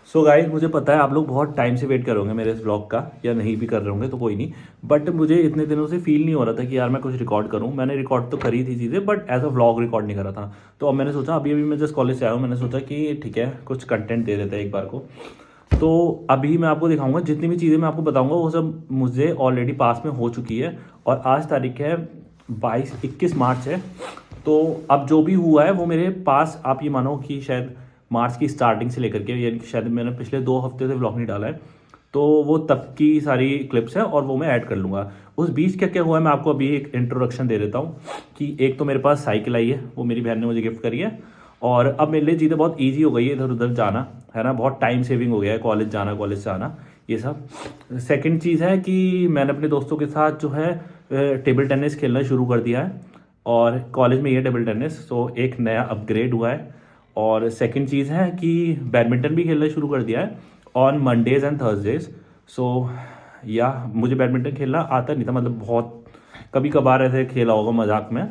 So guys, मुझे पता है आप लोग बहुत टाइम से वेट कर होंगे मेरे इस ब्लॉग का, या नहीं भी कर रहे होंगे तो कोई नहीं। बट मुझे इतने दिनों से फील नहीं हो रहा था कि यार मैं कुछ रिकॉर्ड करूं। मैंने रिकॉर्ड तो करी थी चीज़ें, but as a vlog record नहीं करा था। तो अब मैंने सोचा, अभी अभी मैं जस्ट कॉलेज से आया हूँ, मैंने सोचा कि ठीक है कुछ कंटेंट दे देते हैं एक बार को। तो अभी मैं आपको दिखाऊंगा, जितनी भी चीज़ें मैं आपको बताऊंगा वो सब मुझे ऑलरेडी पास में हो चुकी है। और आज तारीख है 21 मार्च है। तो अब जो भी हुआ है वो मेरे पास, आप ये मानो कि शायद मार्च की स्टार्टिंग से लेकर के, यानी कि शायद मैंने पिछले 2 हफ्ते से व्लॉग नहीं डाला है। तो वो तब की सारी क्लिप्स हैं और वो मैं ऐड कर लूँगा। उस बीच क्या क्या हुआ है मैं आपको अभी एक इंट्रोडक्शन दे देता हूँ। कि एक तो मेरे पास साइकिल आई है, वो मेरी बहन ने मुझे गिफ्ट करी है। और अब मेरे लिए चीज़ें बहुत ईजी हो गई है, इधर उधर जाना है ना, बहुत टाइम सेविंग हो गया है, कॉलेज जाना, कॉलेज से आना, ये सब। सेकंड चीज़ है कि मैंने अपने दोस्तों के साथ जो है टेबल टेनिस खेलना शुरू कर दिया है। और कॉलेज में ये टेबल टेनिस, सो एक नया अपग्रेड हुआ है। और सेकंड चीज़ है कि बैडमिंटन भी खेलना शुरू कर दिया है ऑन मंडेज़ एंड थर्सडेज। सो या मुझे बैडमिंटन खेलना आता नहीं था, मतलब बहुत कभी कभार ऐसे खेला होगा मजाक में।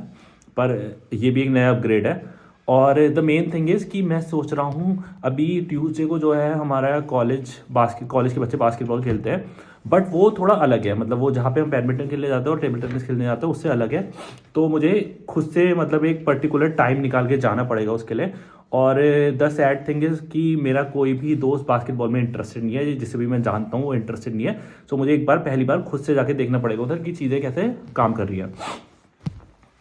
पर ये भी एक नया अपग्रेड है। और द मेन थिंग इज़ कि मैं सोच रहा हूँ, अभी ट्यूसडे को जो है हमारा कॉलेज के बच्चे बास्केटबॉल खेलते हैं। बट वो थोड़ा अलग है, मतलब वो जहाँ पे हम बैडमिंटन खेलने जाते हैं और टेबल टेनिस खेलने जाते हैं उससे अलग है। तो मुझे खुद से मतलब एक पर्टिकुलर टाइम निकाल के जाना पड़ेगा उसके लिए। और द सैड थिंग इज़ कि मेरा कोई भी दोस्त बास्केटबॉल में इंटरेस्टेड नहीं है, जिसे भी मैं जानता हूँ वो इंटरेस्टेड नहीं है। सो मुझे एक बार पहली बार खुद से जाके देखना पड़ेगा उधर की चीज़ें कैसे काम कर रही है।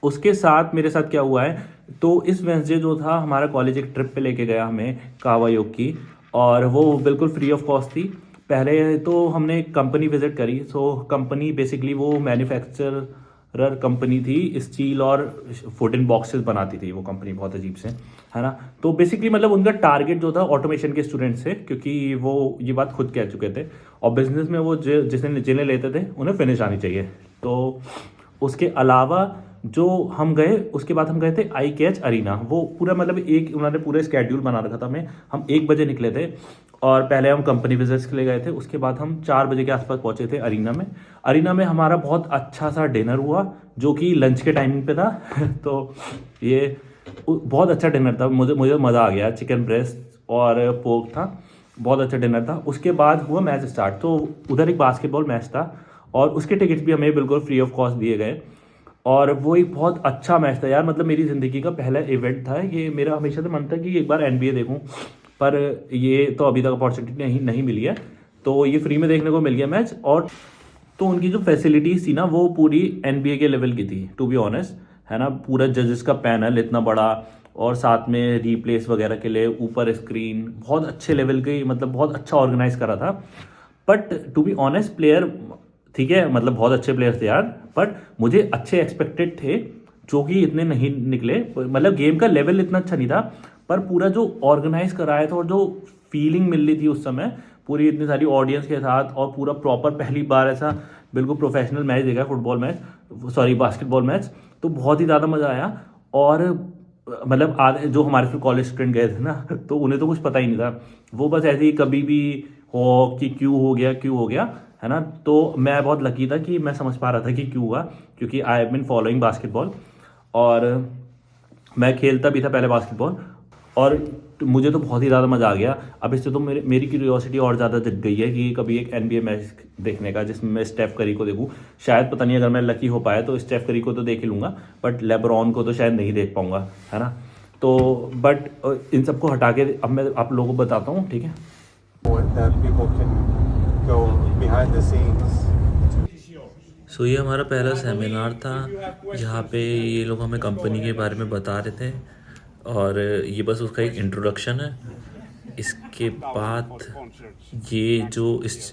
उसके साथ मेरे साथ क्या हुआ है, तो इस वेंसडे जो था हमारा कॉलेज एक ट्रिप पे लेके गया हमें कावा योग की। और वो बिल्कुल फ्री ऑफ कॉस्ट थी। पहले तो हमने एक कंपनी विजिट करी। सो कंपनी बेसिकली वो मैन्युफैक्चरर कंपनी थी, स्टील और फूड बॉक्सेस बनाती थी वो कंपनी, बहुत अजीब से, है ना। तो बेसिकली मतलब उनका टारगेट जो था ऑटोमेशन के स्टूडेंट्स थे, क्योंकि वो ये बात खुद कह चुके थे। और बिजनेस में वो जिसने जिन्हें लेते थे उन्हें फिनिश आनी चाहिए। तो उसके अलावा जो हम गए, उसके बाद हम गए थे आई कैच अरीना। वो पूरा मतलब एक उन्होंने पूरा स्केड्यूल बना रखा था हमें। हम 1 बजे निकले थे और पहले हम कंपनी विजिट्स के लिए गए थे। उसके बाद हम 4 बजे के आसपास पहुंचे थे अरीना में। अरीना में हमारा बहुत अच्छा सा डिनर हुआ, जो कि लंच के टाइमिंग पे था। तो ये बहुत अच्छा डिनर था, मुझे मुझे मज़ा आ गया। चिकन ब्रेस्ट और पोर्क था, बहुत अच्छा डिनर था। उसके बाद हुआ मैच स्टार्ट। तो उधर एक बास्केटबॉल मैच था और उसके टिकट्स भी हमें बिल्कुल फ्री ऑफ कॉस्ट दिए गए। और वो एक बहुत अच्छा मैच था यार, मतलब मेरी ज़िंदगी का पहला इवेंट था ये। मेरा हमेशा से मन था कि एक बार एनबीए देखूं, पर ये तो अभी तक अपॉर्चुनिटी नहीं मिली है। तो ये फ्री में देखने को मिल गया मैच। और तो उनकी जो फैसिलिटीज़ थी ना वो पूरी एनबीए के लेवल की थी, टू बी ऑनेस्ट, है ना। पूरा जजेस का पैनल इतना बड़ा, और साथ में रीप्लेस वगैरह के लिए ऊपर स्क्रीन, बहुत अच्छे लेवल की, मतलब बहुत अच्छा ऑर्गेनाइज करा था। But to be honest, player ठीक है, मतलब बहुत अच्छे प्लेयर थे यार। बट मुझे अच्छे एक्सपेक्टेड थे, जो कि इतने नहीं निकले। मतलब गेम का लेवल इतना अच्छा नहीं था, पर पूरा जो ऑर्गेनाइज कराया था और जो फीलिंग मिल रही थी उस समय पूरी इतनी सारी ऑडियंस के साथ, और पूरा प्रॉपर पहली बार ऐसा बिल्कुल प्रोफेशनल मैच देखा, football match, sorry basketball match. तो बहुत ही ज़्यादा मज़ा आया। और मतलब आधे जो हमारे फिर कॉलेज स्टूडेंट गए थे ना, तो उन्हें तो कुछ पता ही नहीं था। वो बस ऐसे ही कभी भी हो कि क्यों हो गया, क्यों हो गया, है ना। तो मैं बहुत लकी था कि मैं समझ पा रहा था कि क्यों हुआ, क्योंकि I have been following basketball. और मैं खेलता भी था पहले बास्केटबॉल। और मुझे तो बहुत ही ज़्यादा मज़ा आ गया। अब इससे तो मेरी क्यूरियोसिटी और ज़्यादा जग गई है कि कभी एक एनबीए मैच देखने का जिसमें मैं स्टेफ करी को देखूँ। शायद पता नहीं, अगर मैं लकी हो पाया तो स्टेफ करी को तो देख ही लूँगा, बट लेब्रॉन को तो शायद नहीं देख पाऊँगा, है ना। तो बट इन सबको हटा के अब मैं आप लोगों को बताता हूँ, ठीक है। that people can go behind the scenes. सो ये हमारा पहला सेमिनार था, जहाँ पे ये लोग हमें कंपनी के बारे में बता रहे थे। और ये बस उसका एक इंट्रोडक्शन है। इसके बाद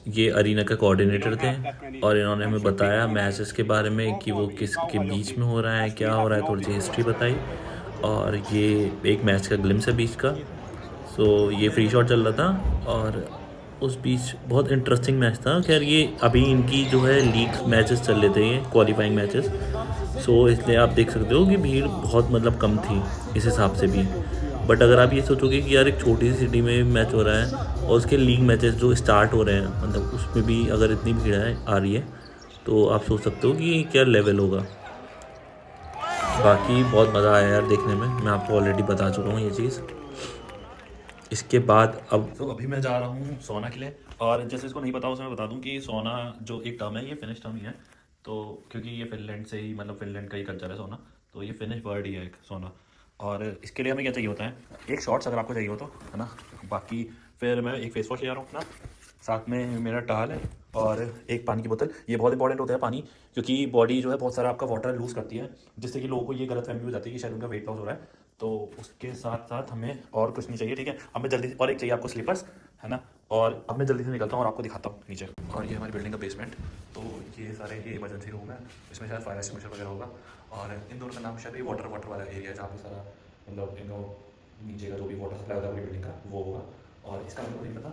ये अरीना का कोऑर्डिनेटर थे, और इन्होंने हमें बताया मैचेस के बारे में कि वो किसके बीच में हो रहा है, क्या हो रहा है, थोड़ी सी हिस्ट्री बताई। और ये एक मैच का ग्लिम्स है बीच का। सो ये फ्री शॉट चल रहा था, और उस बीच बहुत इंटरेस्टिंग मैच था। खैर ये अभी इनकी जो है लीग मैचेस चल रहे थे, ये क्वालिफाइंग मैचेस। सो इसलिए आप देख सकते हो कि भीड़ बहुत मतलब कम थी इस हिसाब से भी। बट अगर आप ये सोचोगे कि यार एक छोटी सी सिटी में मैच हो रहा है और उसके लीग मैचेस जो स्टार्ट हो रहे हैं, मतलब उसमें भी अगर इतनी भीड़ आ रही है, तो आप सोच सकते हो कि क्या लेवल होगा। बाकी बहुत मज़ा आया यार देखने में, मैं आपको ऑलरेडी बता चुका हूँ ये चीज़। इसके बाद अब तो अभी मैं जा रहा हूँ सोना के लिए, और जैसे इसको नहीं पता उसे मैं बता दूँ कि सोना जो एक टर्म है ये फिनिश टर्म ही है। तो क्योंकि ये फिनलैंड से ही, मतलब फिनलैंड का ही कल्चर है सोना, तो ये फिनिश वर्ड ही है एक सोना। और इसके लिए हमें क्या चाहिए होता है, एक शॉर्ट्स अगर आपको चाहिए हो तो, है ना। बाकी फिर मैं एक फेस वॉश ले जा रहा हूँ अपना, साथ में मेरा टॉवल है और एक पानी की बोतल। ये बहुत इंपॉर्टेंट होता है पानी, क्योंकि बॉडी जो है बहुत सारा आपका वाटर लूज़ करती है, जिससे कि लोगों को ये गलतफहमी हो जाती है कि शायद उनका वेट लॉस हो रहा है। तो उसके साथ साथ हमें और कुछ नहीं चाहिए, ठीक है। अब मैं जल्दी, और एक चाहिए आपको स्लीपर्स, है ना। और अब मैं जल्दी से निकलता हूँ और आपको दिखाता हूँ नीचे। और ये हमारी बिल्डिंग का बेसमेंट, तो ये सारे ये इमरजेंसी रूम है, इसमें शायद फायर एक्सटिंग्विशर वगैरह होगा। और इन दोनों का नाम शायद ये वाटर वाला एरिया है, जहाँ पे सारा मतलब इनको नीचे का जो भी वाटर सप्लाई होता है पूरी बिल्डिंग का वो होगा, और इसका मेरे को नहीं पता।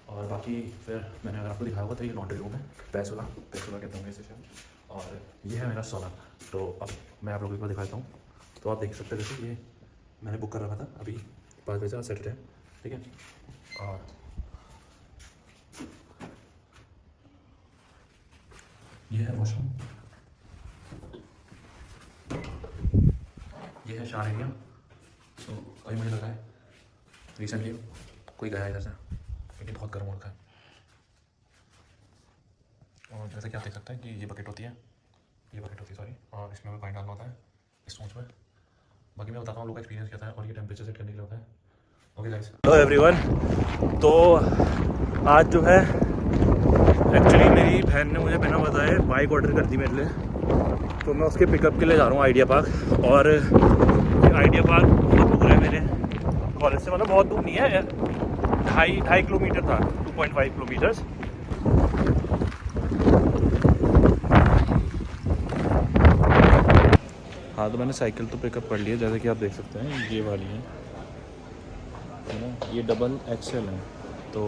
और बाकी फिर मैंने अगर आपको दिखाया होगा तो ये लॉन्ड्री रूम है, पैसोला कहते होंगे इसे शायद। और ये है मेरा सोना। तो अब मैं आप लोगों को दिखाता हूँ। तो आप देख सकते हैं, जैसे ये मैंने बुक कर रखा था अभी 5 बजे सैटरडे, ठीक है। और ये है वॉशरूम, ये है शावर एरिया। तो अभी मुझे लगा है रिसेंटली कोई गया इधर से, क्योंकि बहुत गर्म हो रखा है। और जैसे कि आप देख सकते हैं कि ये बकेट होती है, ये बकेट होती है सॉरी, और इसमें हमें पानी डालना होता है इस सोच में। बाकी मैं बताता हूँ लोगों का एक्सपीरियंस क्या था, और ये टेम्परेचर सेट करने के लिए होता है। Okay guys, hello everyone. तो आज जो है एक्चुअली मेरी बहन ने मुझे बिना बताए बाइक ऑर्डर कर दी मेरे लिए, तो मैं उसके पिकअप के लिए जा रहा हूँ आइडिया पार्क। और आइडिया पार्क बहुत दूर है मेरे कॉलेज से, मतलब बहुत दूर नहीं है, 2.5 किलोमीटर था, 2.5 किलोमीटर्स। हाँ, तो मैंने साइकिल तो पिकअप कर ली है, जैसे कि आप देख सकते हैं ये वाली है ना, ये डबल एक्सेल है। तो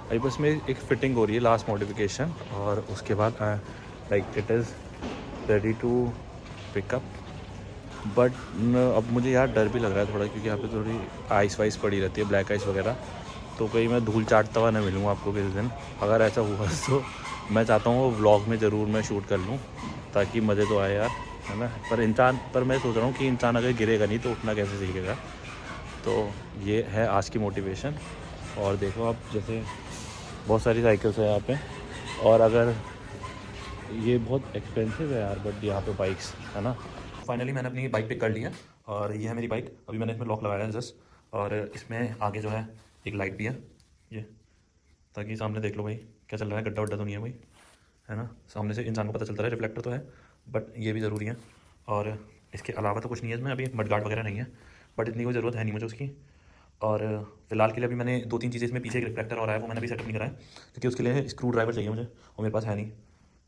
अभी बस में एक फ़िटिंग हो रही है, लास्ट मॉडिफिकेशन, और उसके बाद like it is ready to pick up. But अब मुझे यार डर भी लग रहा है थोड़ा, क्योंकि यहाँ पे थोड़ी आइस वाइस पड़ी रहती है, ब्लैक आइस वगैरह। तो कहीं मैं धूल चाटता हुआ ना मिलूँगा आपको किसी दिन, अगर ऐसा हुआ तो मैं चाहता हूँ वो व्लॉग में ज़रूर मैं शूट कर लूँ, ताकि मज़े तो आए यार, है ना। पर मैं सोच रहा हूँ कि इंसान अगर गिरेगा नहीं तो उठना कैसे सीखेगा। तो ये है आज की मोटिवेशन। और देखो आप, जैसे बहुत सारी साइकिल्स है यहाँ पे, और अगर ये बहुत एक्सपेंसिव है यार, बट यहाँ पे बाइक्स, है ना। फाइनली मैंने अपनी बाइक पिक कर ली है, और ये है मेरी बाइक। अभी मैंने इसमें लॉक लगाया है जस्ट, और इसमें आगे जो है एक लाइट भी है ये, ताकि सामने देख लो भाई क्या चल रहा है, गड्ढा वड्ढा तो नहीं है भाई, है ना। सामने से इंसान को पता चलता है, रिफ्लेक्टर तो है बट ये भी ज़रूरी है। और इसके अलावा तो कुछ नहीं है इसमें, अभी मडगार्ड वगैरह नहीं है, बट इतनी कोई ज़रूरत है नहीं मुझे उसकी। और फिलहाल के लिए अभी मैंने 2-3 चीज़ें, इसमें पीछे एक रिफ्लेक्टर और है वो मैंने अभी सेटअप नहीं करा है, क्योंकि उसके लिए स्क्रू ड्राइवर चाहिए मुझे, और मेरे पास है नहीं।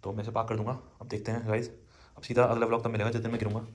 तो मैं इसे पार्क कर दूँगा। अब देखते हैं गाइस, अब सीधा अगला व्लॉग तब मिलेगा जिस दिन मैं गिरूँगा।